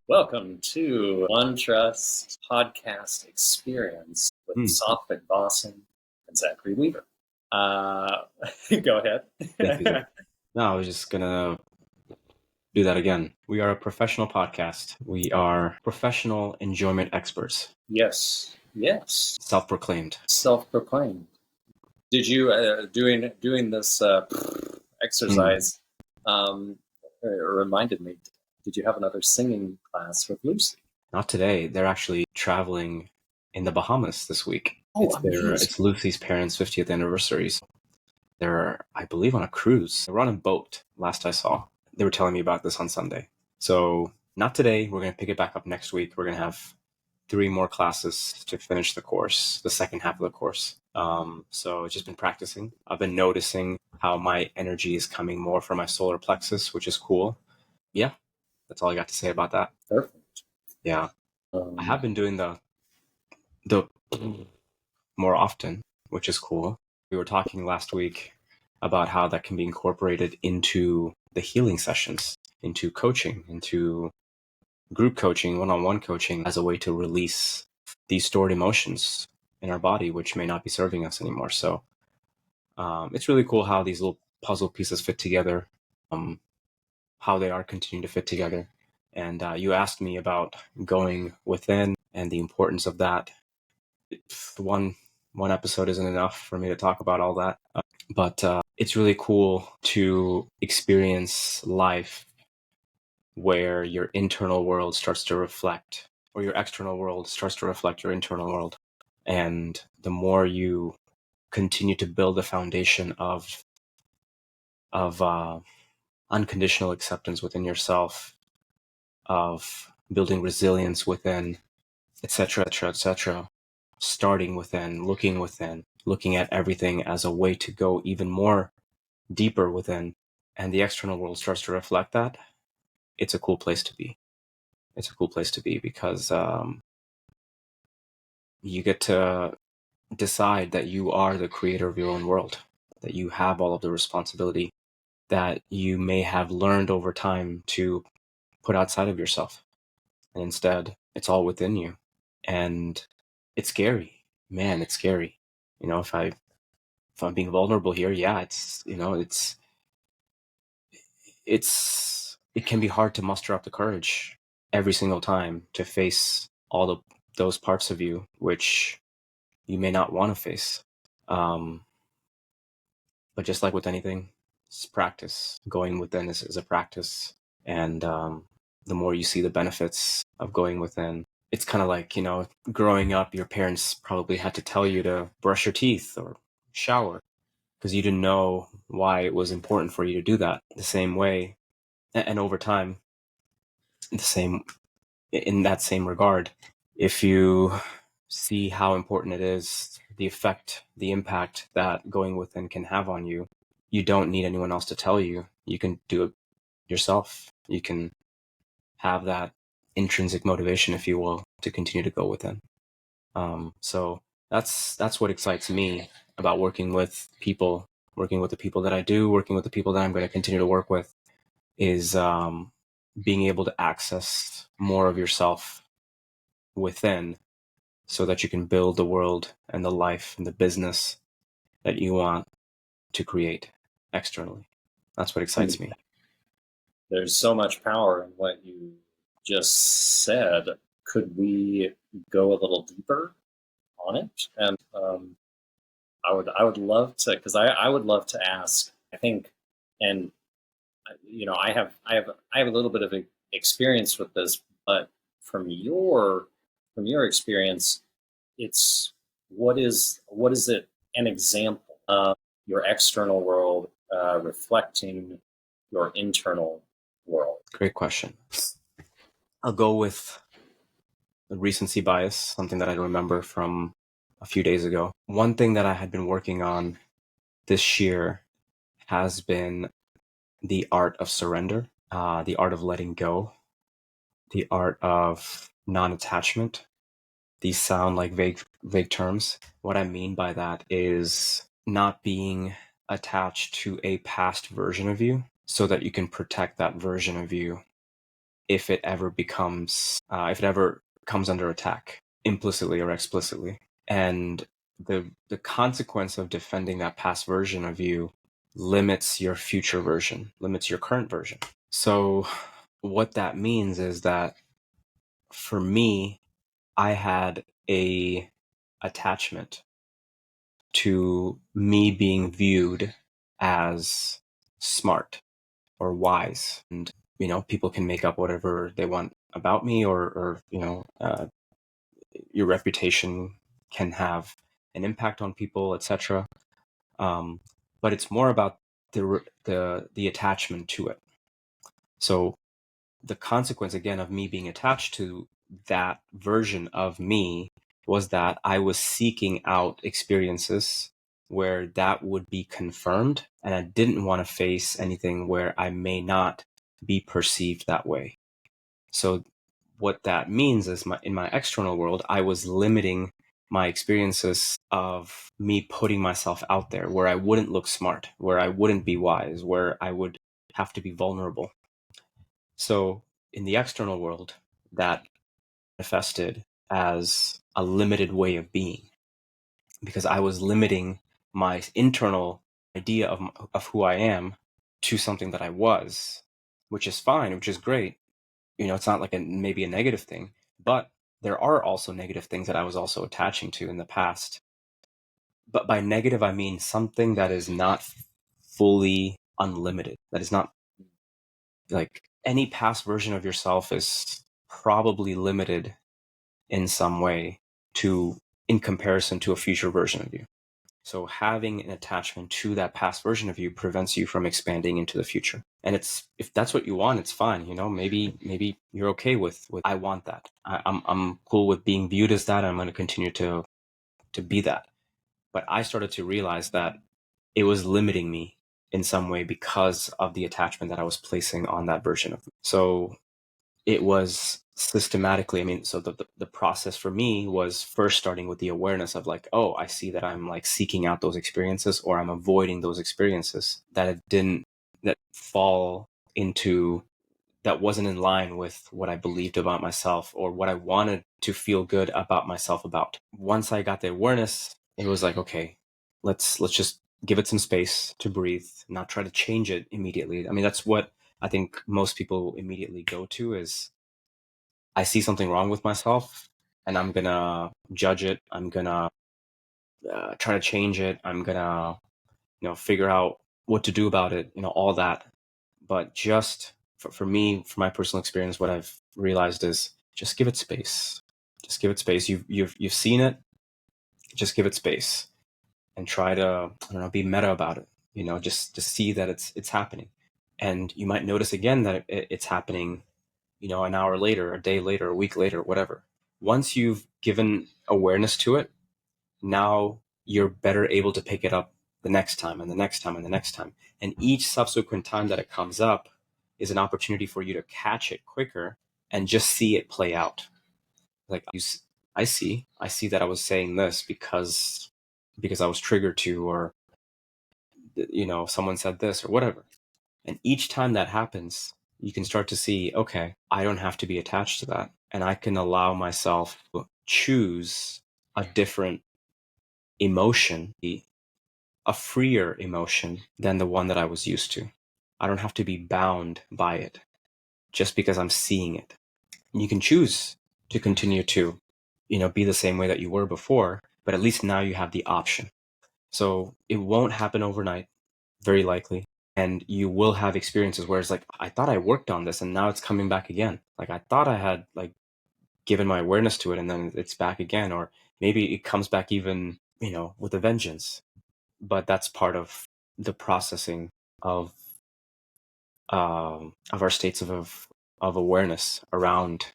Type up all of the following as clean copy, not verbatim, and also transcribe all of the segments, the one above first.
Welcome to One Trust podcast experience with Sathvik Boston and Zachary Weaver. Go ahead. Thank you. No, I was just gonna do that again. We are a professional podcast. We are professional enjoyment experts. Yes. Self-proclaimed. Did you doing this exercise? Reminded me. Did you have another singing class with Lucy? Not today. They're actually traveling in the Bahamas this week. Oh, it's Lucy's parents' 50th anniversary. They're, I believe, on a cruise. They're on a boat, last I saw. They were telling me about this on Sunday. So not today. We're going to pick it back up next week. We're going to have 3 more classes to finish the course, the second half of the course. So I've just been practicing. I've been noticing how my energy is coming more from my solar plexus, which is cool. Yeah, that's all I got to say about that. Perfect. Yeah. I have been doing the more often, which is cool. We were talking last week about how that can be incorporated into the healing sessions, into coaching, into group coaching, one-on-one coaching, as a way to release these stored emotions in our body, which may not be serving us anymore. So it's really cool how these little puzzle pieces fit together, how they are continuing to fit together. And you asked me about going within and the importance of that. One episode isn't enough for me to talk about all that, but it's really cool to experience life where your internal world starts to reflect, or your external world starts to reflect your internal world. And the more you continue to build a foundation of unconditional acceptance within yourself, of building resilience within, etc., starting within, looking at everything as a way to go even more deeper within, and the external world starts to reflect that, it's a cool place to be. It's a cool place to be because you get to decide that you are the creator of your own world, that you have all of the responsibility that you may have learned over time to put outside of yourself. And instead, it's all within you. And it's scary. Man, it's scary. If I'm being vulnerable here, yeah, it can be hard to muster up the courage every single time to face all those parts of you which you may not want to face. But just like with anything, it's practice. Going within is a practice. And the more you see the benefits of going within, it's kind of like, growing up, your parents probably had to tell you to brush your teeth or shower because you didn't know why it was important for you to do that. The same way, and over time, in that same regard, if you see how important it is, the effect, the impact that going within can have on you, you don't need anyone else to tell you. You can do it yourself. You can have that intrinsic motivation, if you will, to continue to go within. So that's what excites me about working with people, working with the people that I do, working with the people that I'm going to continue to work with, is being able to access more of yourself within so that you can build the world and the life and the business that you want to create externally. That's what excites me. There's so much power in what you just said. Could we go a little deeper on it? And I would love to, because I would love to ask, I think, and I have a little bit of experience with this, but from your experience, it's what is it an example of your external world reflecting your internal world? Great question. I'll go with the recency bias, something that I remember from a few days ago. One thing that I had been working on this year has been the art of surrender, the art of letting go, the art of non-attachment. These sound like vague terms. What I mean by that is not being attached to a past version of you so that you can protect that version of you if it ever comes under attack, implicitly or explicitly. And the consequence of defending that past version of you limits your future version, limits your current version. So what that means is that for me, I had a attachment to me being viewed as smart or wise. And, people can make up whatever they want about me, or your reputation can have an impact on people, etc. But it's more about the attachment to it. So the consequence, again, of me being attached to that version of me was that I was seeking out experiences where that would be confirmed, and I didn't want to face anything where I may not be perceived that way. So what that means is in my external world, I was limiting my experiences of me putting myself out there where I wouldn't look smart, where I wouldn't be wise, where I would have to be vulnerable. So in the external world, that manifested as a limited way of being, because I was limiting my internal idea of who I am to something that I was, which is fine, which is great. It's not like maybe a negative thing, but there are also negative things that I was also attaching to in the past. But by negative, I mean something that is not fully unlimited. That is not like any past version of yourself is probably limited in some way in comparison to a future version of you. So having an attachment to that past version of you prevents you from expanding into the future. And if that's what you want, it's fine. Maybe you're okay with I want that. I'm cool with being viewed as that. And I'm going to continue to be that. But I started to realize that it was limiting me in some way because of the attachment that I was placing on that version of me. So it was systematically, so the process for me was first starting with the awareness of like, oh, I see that I'm like seeking out those experiences, or I'm avoiding those experiences that wasn't in line with what I believed about myself or what I wanted to feel good about myself about. Once I got the awareness, it was like, okay, let's just give it some space to breathe, not try to change it immediately. That's what I think most people immediately go to is, I see something wrong with myself and I'm gonna judge it. I'm gonna try to change it. I'm gonna, figure out what to do about it, all that. But just for me, for my personal experience, what I've realized is just give it space. Just give it space. You've seen it. Just give it space and try to, be meta about it. Just to see that it's happening. And you might notice again that it's happening, an hour later, a day later, a week later, whatever. Once you've given awareness to it, now you're better able to pick it up the next time and the next time and the next time. And each subsequent time that it comes up is an opportunity for you to catch it quicker and just see it play out. Like, I see that I was saying this because I was triggered to, or, someone said this or whatever. And each time that happens, you can start to see, okay, I don't have to be attached to that. And I can allow myself to choose a different emotion, a freer emotion than the one that I was used to. I don't have to be bound by it just because I'm seeing it. And you can choose to continue to, be the same way that you were before, but at least now you have the option. So it won't happen overnight, very likely. And you will have experiences where it's like, I thought I worked on this and now it's coming back again. Like, I thought I had like given my awareness to it and then it's back again. Or maybe it comes back even, with a vengeance. But that's part of the processing of our states of awareness around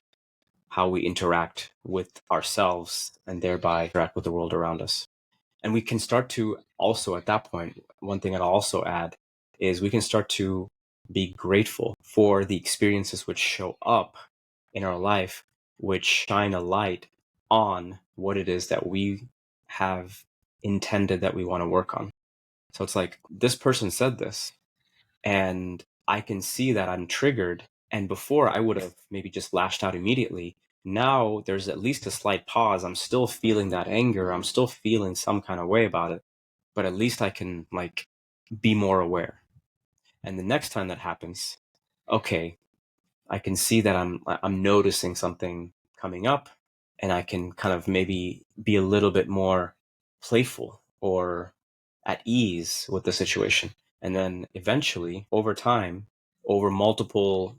how we interact with ourselves and thereby interact with the world around us. And we can start to also, at that point, one thing I'd also add is we can start to be grateful for the experiences which show up in our life, which shine a light on what it is that we have intended that we want to work on. So it's like, this person said this, and I can see that I'm triggered And before I would have maybe just lashed out immediately. Now there's at least a slight pause. I'm still feeling that anger. I'm still feeling some kind of way about it, but at least I can like be more aware. And the next time that happens, okay, I can see that I'm noticing something coming up, and I can kind of maybe be a little bit more playful or at ease with the situation. And then eventually, over time, over multiple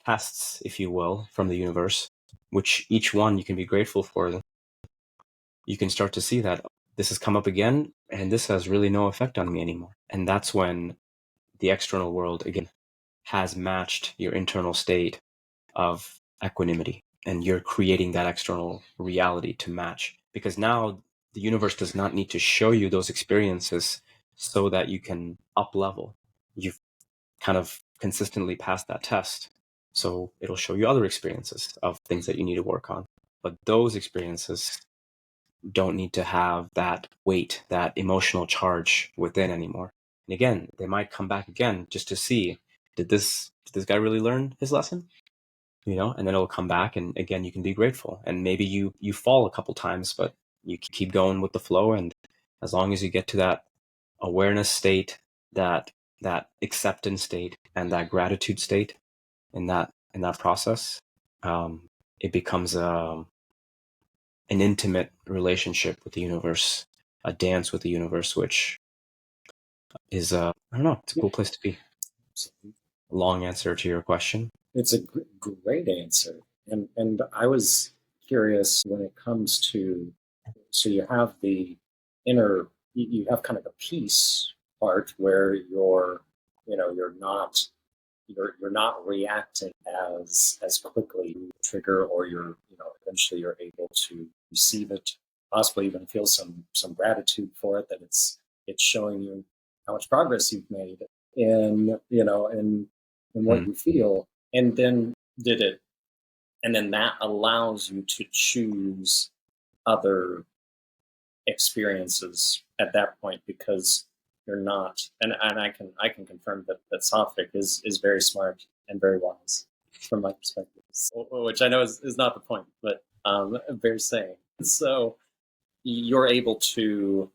tests, if you will, from the universe, which each one you can be grateful for, you can start to see that this has come up again and this has really no effect on me anymore. And that's when the external world again has matched your internal state of equanimity, and you're creating that external reality to match, because now the universe does not need to show you those experiences so that you can up level. You've kind of consistently passed that test, so it'll show you other experiences of things that you need to work on, but those experiences don't need to have that weight, that emotional charge within anymore. And again, they might come back again just to see, did this guy really learn his lesson? And then it'll come back, and again, you can be grateful. And maybe you fall a couple times, but you keep going with the flow. And as long as you get to that awareness state, that acceptance state, and that gratitude state in that process, it becomes an intimate relationship with the universe, a dance with the universe, which is I don't know, it's a cool place to be. Long answer to your question. It's a great answer. And I was curious when it comes to, so you have the inner, you have kind of the peace part where you're not reacting as quickly to trigger, or eventually you're able to receive it, possibly even feel some gratitude for it, that it's showing you how much progress you've made in what you feel. And then that allows you to choose other experiences at that point, because you're not, and I can confirm that Sathvik is very smart and very wise from my perspective, which I know is not the point, but very sane. So you're able to.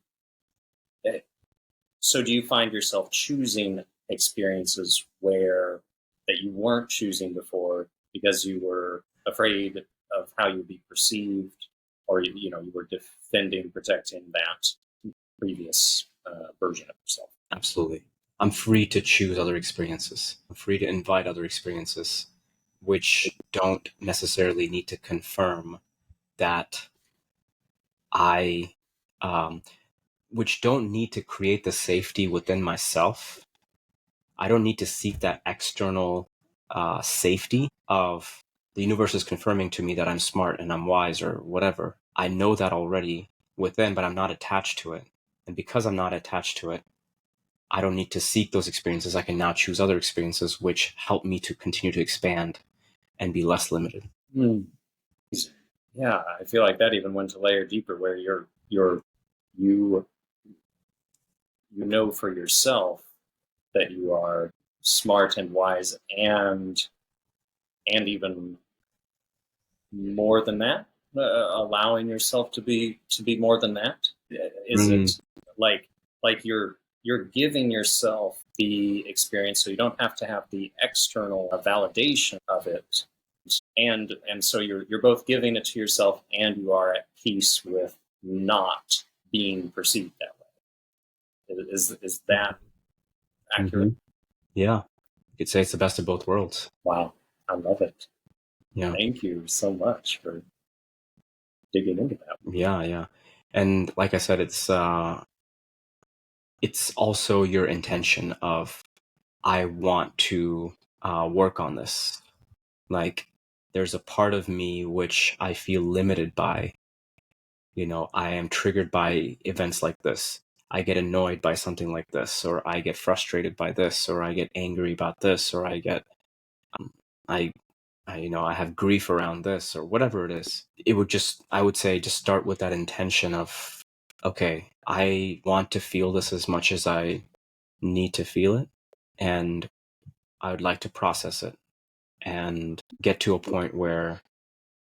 So do you find yourself choosing experiences that you weren't choosing before because you were afraid of how you'd be perceived, or you were defending, protecting that previous version of yourself? Absolutely. I'm free to choose other experiences. I'm free to invite other experiences, which don't necessarily need to confirm that which don't need to create the safety within myself. I don't need to seek that external safety of the universe is confirming to me that I'm smart and I'm wise or whatever. I know that already within, but I'm not attached to it. And because I'm not attached to it, I don't need to seek those experiences. I can now choose other experiences which help me to continue to expand and be less limited. Yeah, I feel like that even went a layer deeper, where you know for yourself that you are smart and wise, and even more than that, allowing yourself to be more than that. Is it like you're giving yourself the experience, so you don't have to have the external validation of it, and so you're both giving it to yourself, and you are at peace with not being perceived that way. Is that accurate? Yeah, you could say it's the best of both worlds. Wow, I love it. Yeah. Thank you so much for digging into that. Yeah. And like I said, it's also your intention of, I want to work on this. Like, there's a part of me which I feel limited by. I am triggered by events like this. I get annoyed by something like this, or I get frustrated by this, or I get angry about this, or I get, I have grief around this, or whatever it is. I would say, just start with that intention of, okay, I want to feel this as much as I need to feel it, and I would like to process it. and get to a point where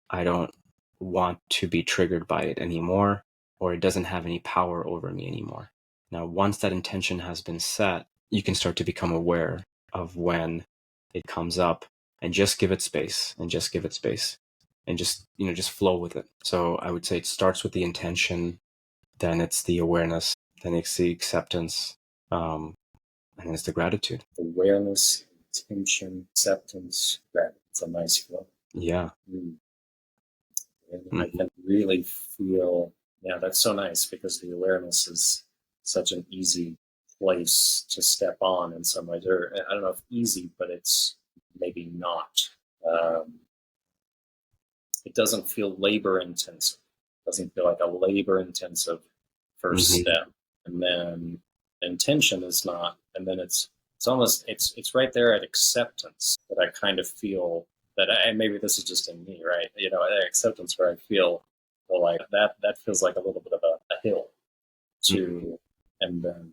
I don't want to be triggered by it anymore, or it doesn't have any power over me anymore. Now, once that intention has been set, you can start to become aware of when it comes up, and just give it space, and just give it space, and just flow with it. So I would say it starts with the intention, then it's the awareness, then it's the acceptance, and then it's the gratitude. Awareness, intention, acceptance, gratitude. It's a nice flow. Yeah. And I can really feel, that's so nice, because the awareness is such an easy place to step on in some ways. Or I don't know if easy, but it's maybe not. It doesn't feel labor intensive. It doesn't feel like a labor intensive first step. And then intention is not, and then it's almost, it's right there at acceptance that I kind of feel that and maybe this is just in me, right? At acceptance where I feel, well, like that feels like a little bit of a hill to, and then,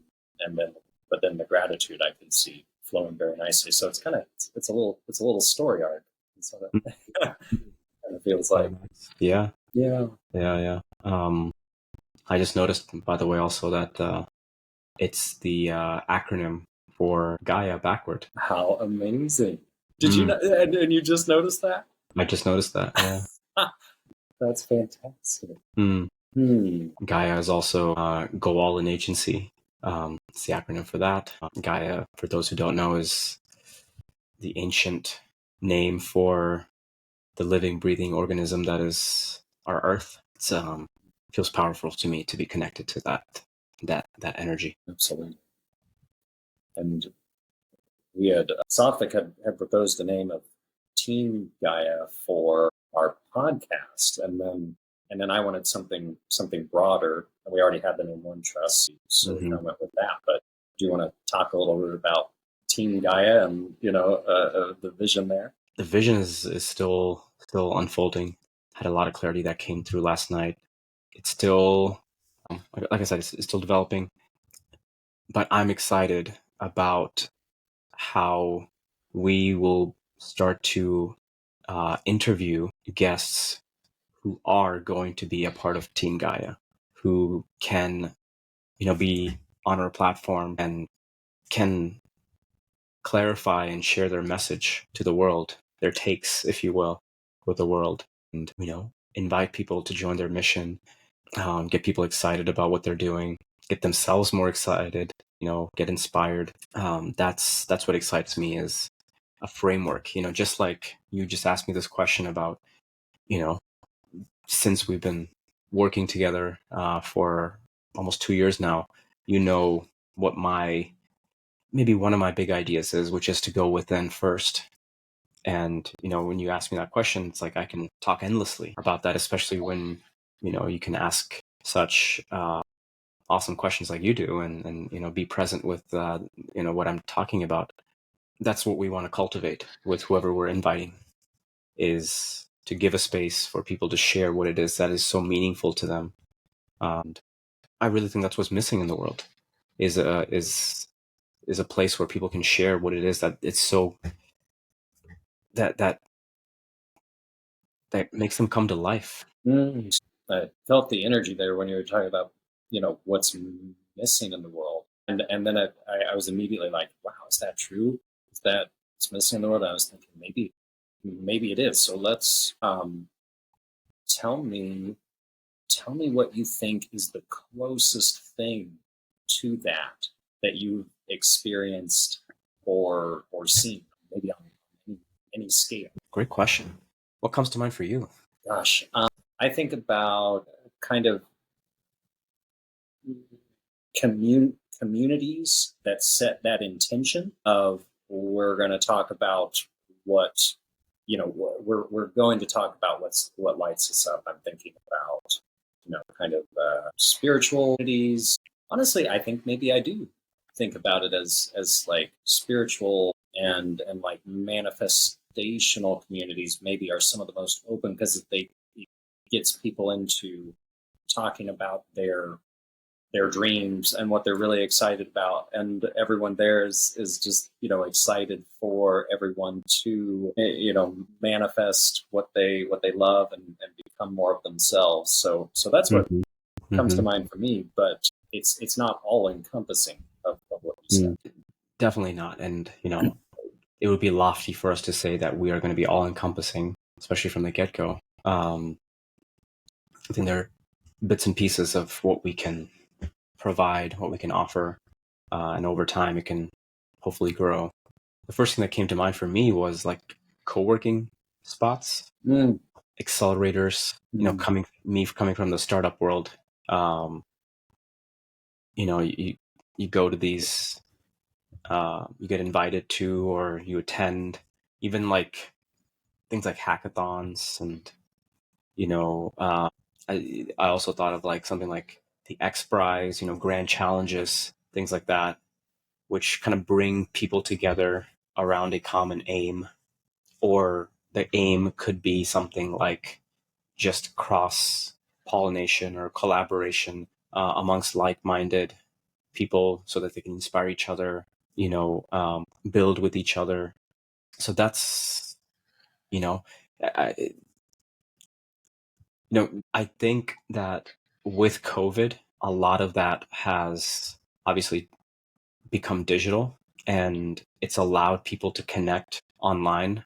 but then the gratitude I can see flowing very nicely. So it's kind of, it's a little story arc. And so that kind of feels like, yeah. I just noticed, by the way, also that it's the acronym for Gaia backward. How amazing! Did you know? And you just noticed that? I just noticed that. Yeah. That's fantastic. Gaia is also go all in agency. It's the acronym for that. Gaia, for those who don't know, is the ancient name for the living, breathing organism that is our Earth. It's feels powerful to me to be connected to that energy. Absolutely. And we had Sathvik had proposed the name of Team Gaia for our podcast, and then I wanted something broader, and we already had the name One Trust, so we kind of went with that. But do you want to talk a little bit about Team Gaia and the vision there? The vision is still unfolding. Had a lot of clarity that came through last night. It's still, like I said, it's still developing, but I'm excited about how we will start to interview guests who are going to be a part of Team Gaia, who can, be on our platform and can clarify and share their message to the world, their takes, if you will, with the world, and invite people to join their mission, get people excited about what they're doing, get themselves more excited, get inspired. That's what excites me, is a framework. Just like you just asked me this question about, since we've been working together for almost 2 years now, what maybe one of my big ideas is, which is to go within first. And, when you ask me that question, it's like I can talk endlessly about that, especially when, you can ask such awesome questions like you do, and be present with, what I'm talking about. That's what we want to cultivate with whoever we're inviting, is to give a space for people to share what it is that is so meaningful to them. And I really think that's what's missing in the world, is a place where people can share what it is that it's so that makes them come to life. I felt the energy there when you were talking about, what's missing in the world. And then I was immediately like, wow, is that true? Is that it's missing in the world? I was thinking maybe it is. So let's tell me what you think is the closest thing to that you've experienced or seen, maybe on any scale. Great question. What comes to mind for you? Gosh, I think about kind of communities that set that intention of, we're going to talk about what, we're going to talk about what lights us up. I'm thinking about, kind of spiritual communities. Honestly, I think maybe I do think about it as like spiritual and like manifestational communities maybe are some of the most open, because it gets people into talking about their their dreams and what they're really excited about, and everyone there is just excited for everyone to manifest what they love and become more of themselves. So that's what comes to mind for me, but it's not all encompassing of what you said. Definitely not. And it would be lofty for us to say that we are going to be all encompassing, especially from the get-go. I think there are bits and pieces of what we can provide, what we can offer, and over time it can hopefully grow. The first thing that came to mind for me was like co-working spots, accelerators. Coming from the startup world, you go to these, you get invited to, or you attend, even like things like hackathons, and I also thought of like something like the X Prize, grand challenges, things like that, which kind of bring people together around a common aim. Or the aim could be something like just cross pollination or collaboration amongst like-minded people, so that they can inspire each other, build with each other. So that's, I think that with COVID, a lot of that has obviously become digital, and it's allowed people to connect online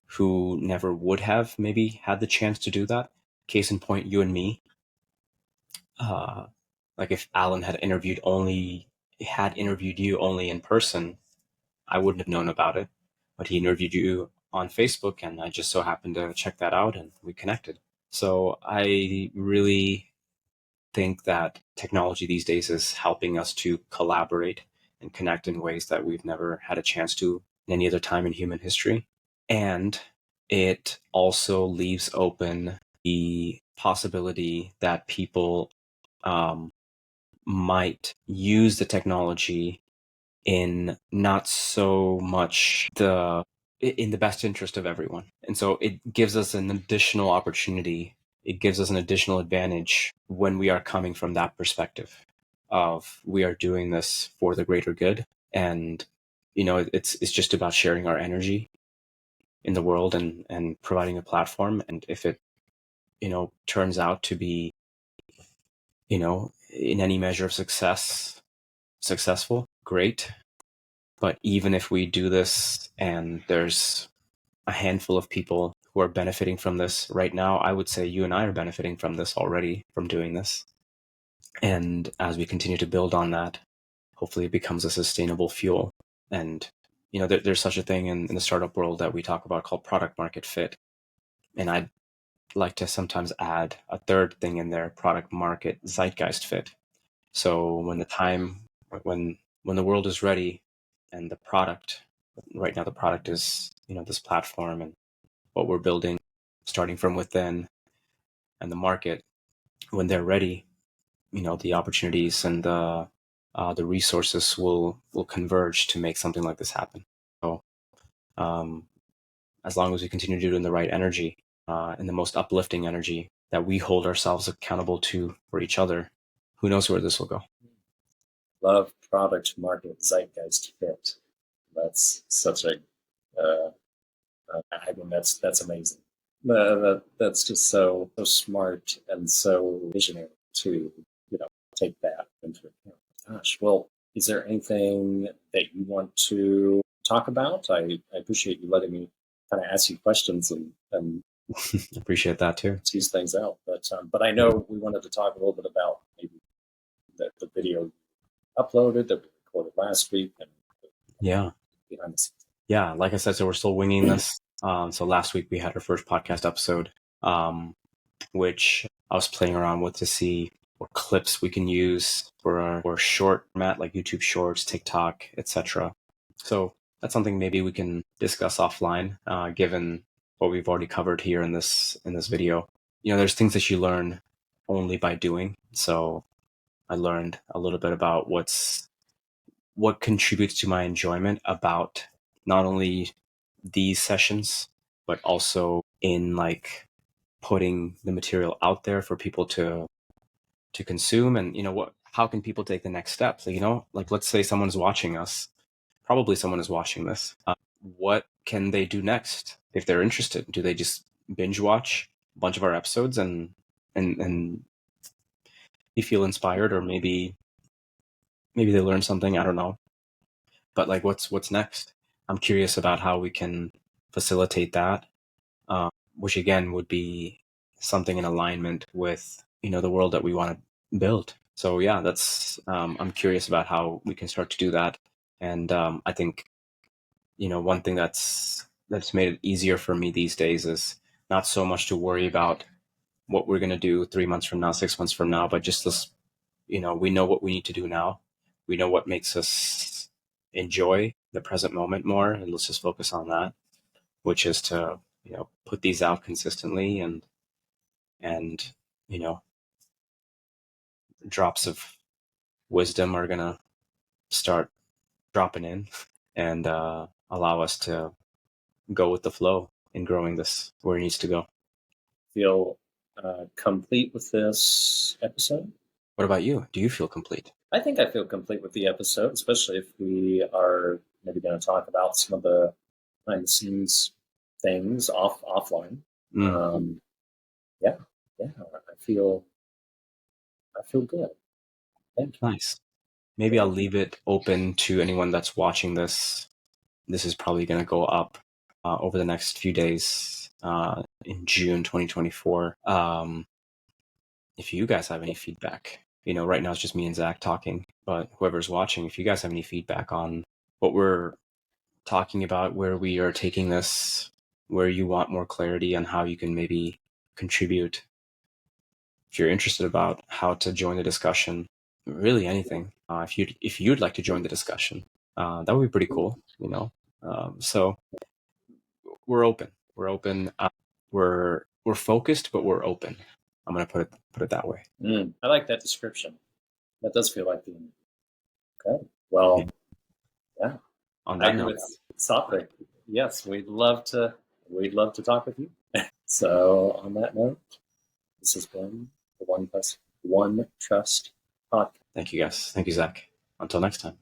who never would have maybe had the chance to do that. Case in point, you and me. Like if Alan had interviewed you only in person, I wouldn't have known about it. But he interviewed you on Facebook, and I just so happened to check that out, and we connected. So I really think that technology these days is helping us to collaborate and connect in ways that we've never had a chance to in any other time in human history. And it also leaves open the possibility that people might use the technology in not so much in the best interest of everyone. And so it gives us an additional opportunity. It gives us an additional advantage when we are coming from that perspective of we are doing this for the greater good. And, it's just about sharing our energy in the world and providing a platform. And if it, turns out to be, in any measure of successful, great. But even if we do this and there's a handful of people who are benefiting from this right now, I would say you and I are benefiting from this already, from doing this. And as we continue to build on that, hopefully it becomes a sustainable fuel. And, there's such a thing in the startup world that we talk about called product market fit. And I'd like to sometimes add a third thing in there, product market zeitgeist fit. So when the world is ready, and the product, right now the product is, this platform and what we're building, starting from within, and the market, when they're ready, the opportunities and the resources will converge to make something like this happen. So as long as we continue to do it in the right energy, in the most uplifting energy that we hold ourselves accountable to for each other, who knows where this will go. Love product market zeitgeist fit. That's such a I mean that's amazing. That's just so smart and so visionary to take that into account. Gosh, well, is there anything that you want to talk about? I appreciate you letting me kind of ask you questions and appreciate that too. tease things out. But I know we wanted to talk a little bit about maybe the video uploaded that we recorded last week and behind the scenes. Yeah, like I said, so we're still winging this. So last week we had our first podcast episode, which I was playing around with to see what clips we can use for short format, like YouTube Shorts, TikTok, etc. So that's something maybe we can discuss offline, given what we've already covered here in this video. There's things that you learn only by doing. So I learned a little bit about what contributes to my enjoyment about not only these sessions, but also in like putting the material out there for people to to consume, and how can people take the next step? So, like let's say someone's watching us, probably someone is watching this. What can they do next if they're interested? Do they just binge watch a bunch of our episodes and you feel inspired, or maybe they learn something? I don't know. But like, what's next? I'm curious about how we can facilitate that, which again would be something in alignment with the world that we want to build. So yeah, that's I'm curious about how we can start to do that. And I think one thing that's made it easier for me these days is not so much to worry about what we're going to do 3 months from now, 6 months from now, but just this, we know what we need to do now. We know what makes us enjoy the present moment more, and let's just focus on that, which is to, put these out consistently, and, drops of wisdom are going to start dropping in and allow us to go with the flow in growing this where it needs to go. Feel complete with this episode? What about you? Do you feel complete? I think I feel complete with the episode, especially if we are maybe going to talk about some of the behind the scenes things offline. Yeah, I feel good. Thank you. Nice. Maybe I'll leave it open to anyone that's watching this. This is probably going to go up over the next few days in June 2024. If you guys have any feedback, right now it's just me and Zach talking, but whoever's watching, if you guys have any feedback on what we're talking about, where we are taking this, where you want more clarity on how you can maybe contribute, if you're interested about how to join the discussion, really anything, if you'd like to join the discussion, that would be pretty cool, so we're open. We're focused, but we're open. I'm going to put it that way. I like that description. That does feel like the okay. Well, yeah. On that note, with Sathvik, yes, we'd love to talk with you. So on that note, this has been the One Trust podcast. Thank you, guys. Thank you, Zach. Until next time.